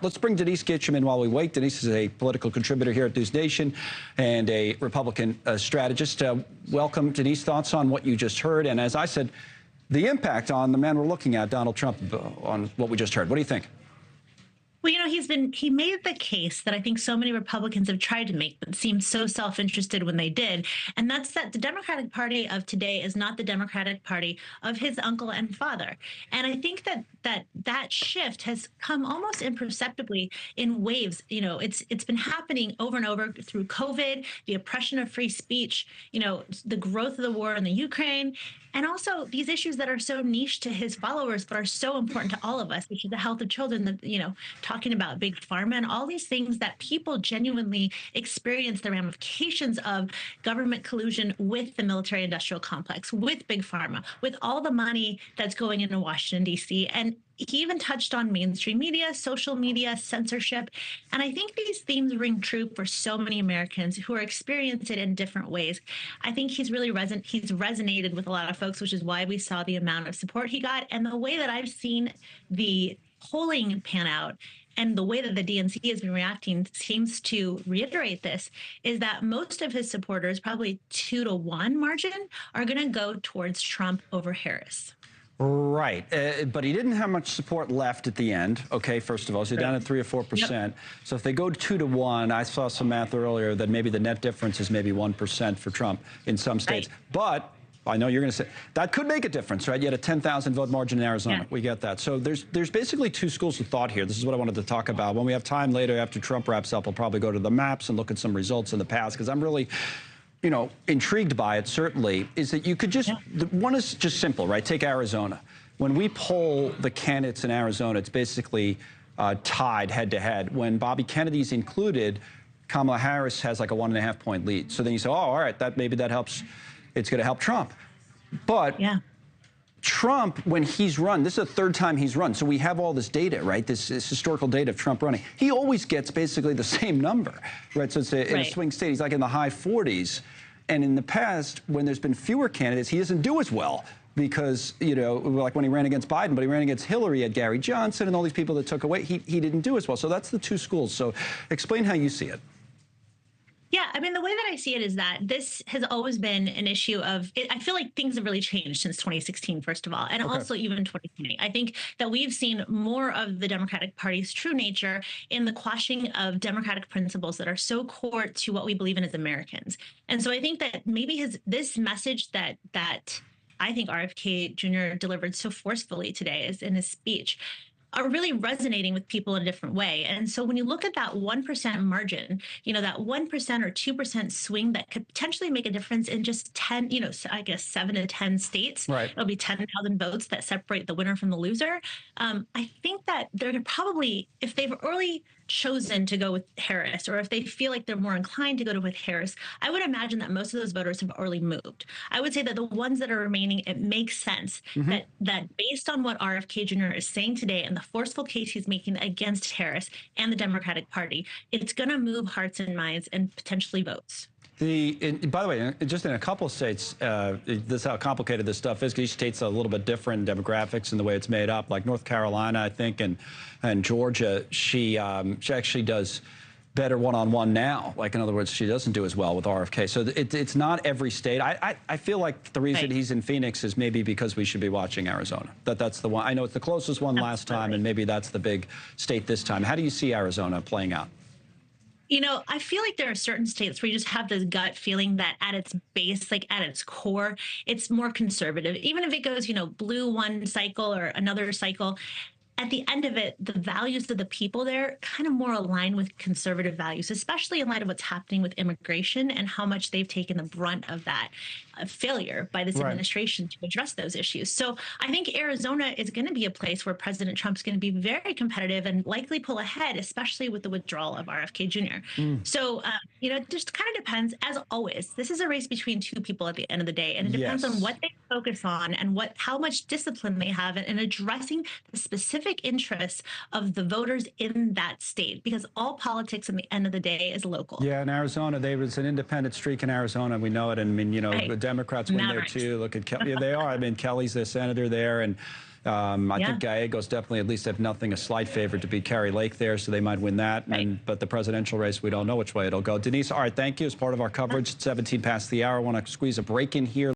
Let's bring Denise Gitsham in while we wait. Denise is a political contributor here at News Nation and a Republican strategist. Welcome, Denise. Thoughts on what you just heard? And as I said, the impact on the man we're looking at, Donald Trump, on what we just heard. What do you think? Well, you know, he made the case that I think so many Republicans have tried to make, but seemed so self-interested when they did. And that's that the Democratic Party of today is not the Democratic Party of his uncle and father. And I think that shift has come almost imperceptibly in waves. You know, it's been happening over and over through COVID, the oppression of free speech, you know, the growth of the war in the Ukraine, and also these issues that are so niche to his followers, but are so important to all of us, which is the health of children, the, you know, talking about big pharma and all these things that people genuinely experience the ramifications of government collusion with the military industrial complex, with big pharma, with all the money that's going into Washington, D.C. And he even touched on mainstream media, social media, censorship. And I think these themes ring true for so many Americans who are experiencing it in different ways. I think he's really resonated with a lot of folks, which is why we saw the amount of support he got. And the way that I've seen the polling pan out and the way that the DNC has been reacting seems to reiterate this, is that most of his supporters, probably 2-to-1 margin, are going to go towards Trump over Harris. Right, but he didn't have much support left at the end. Okay, first of all, so down at 3 or 4%. Yep. So if they go 2-to-1, I saw some math earlier that maybe the net difference is maybe 1% for Trump in some states. Right. But I know you're going to say that could make a difference, right? You had a 10,000 vote margin in Arizona. Yeah. We get that. So there's basically two schools of thought here. This is what I wanted to talk about. When we have time later after Trump wraps up, we'll probably go to the maps and look at some results in the past, because I'm really, you know, intrigued by it, certainly, is that you could just, one is just simple, right? Take Arizona. When we poll the candidates in Arizona, it's basically tied head-to-head. When Bobby Kennedy's included, Kamala Harris has like a 1.5-point lead. So then you say, oh, all right, maybe that helps. It's going to help Trump. But yeah, Trump, when he's run, this is the third time he's run, so we have all this data, right? This historical data of Trump running. He always gets basically the same number, right? So it's in a swing state, he's like in the high 40s. And in the past, when there's been fewer candidates, he doesn't do as well. Because, you know, like when he ran against Biden, but he ran against Hillary, he had Gary Johnson and all these people that took away, he didn't do as well. So that's the two schools. So explain how you see it. Yeah, I mean, the way that I see it is that this has always been an issue of, I feel like things have really changed since 2016, first of all, and also even 2020. I think that we've seen more of the Democratic Party's true nature in the quashing of democratic principles that are so core to what we believe in as Americans. And so I think that maybe this message that I think RFK Jr. delivered so forcefully today is in his speech, are really resonating with people in a different way. And so when you look at that 1% margin, you know, that 1% or 2% swing that could potentially make a difference in just 10, you know, I guess 7 to 10 states, right? It'll be 10,000 votes that separate the winner from the loser. I think that they're probably, if they've already chosen to go with Harris, or if they feel like they're more inclined to go with Harris, I would imagine that most of those voters have already moved. I would say that the ones that are remaining, it makes sense that based on what RFK Jr. is saying today and the forceful case he's making against Harris and the Democratic Party, it's going to move hearts and minds and potentially votes. By the way, just in a couple of states, this is how complicated this stuff is, because each state's a little bit different demographics and the way it's made up. Like North Carolina, I think, and Georgia, she actually does better one-on-one now. Like, in other words, she doesn't do as well with RFK. So it's not every state. I feel like the reason he's in Phoenix is maybe because we should be watching Arizona. That's the one. I know it's the closest one last time, and maybe that's the big state this time. How do you see Arizona playing out? You know, I feel like there are certain states where you just have this gut feeling that at its base, like at its core, it's more conservative. Even if it goes, you know, blue one cycle or another cycle, at the end of it, the values of the people there kind of more align with conservative values, especially in light of what's happening with immigration and how much they've taken the brunt of that failure by this administration to address those issues. So I think Arizona is going to be a place where President Trump's going to be very competitive and likely pull ahead, especially with the withdrawal of RFK Jr. So, you know, it just kind of depends. As always, this is a race between two people at the end of the day, and it depends on what they focus on and how much discipline they have in addressing the specific interests of the voters in that state, because all politics in the end of the day is local. Yeah, in Arizona, there was an independent streak in Arizona. We know it. And I mean, you know, the Democrats win there too. Look at Kelly. They are. I mean, Kelly's the senator there, and I think Gallego's definitely, at least if nothing, a slight favorite to beat Carrie Lake there, so they might win that. Right. But the presidential race, we don't know which way it'll go. Denise, all right, thank you. As part of our coverage, 17 past the hour, I want to squeeze a break in here.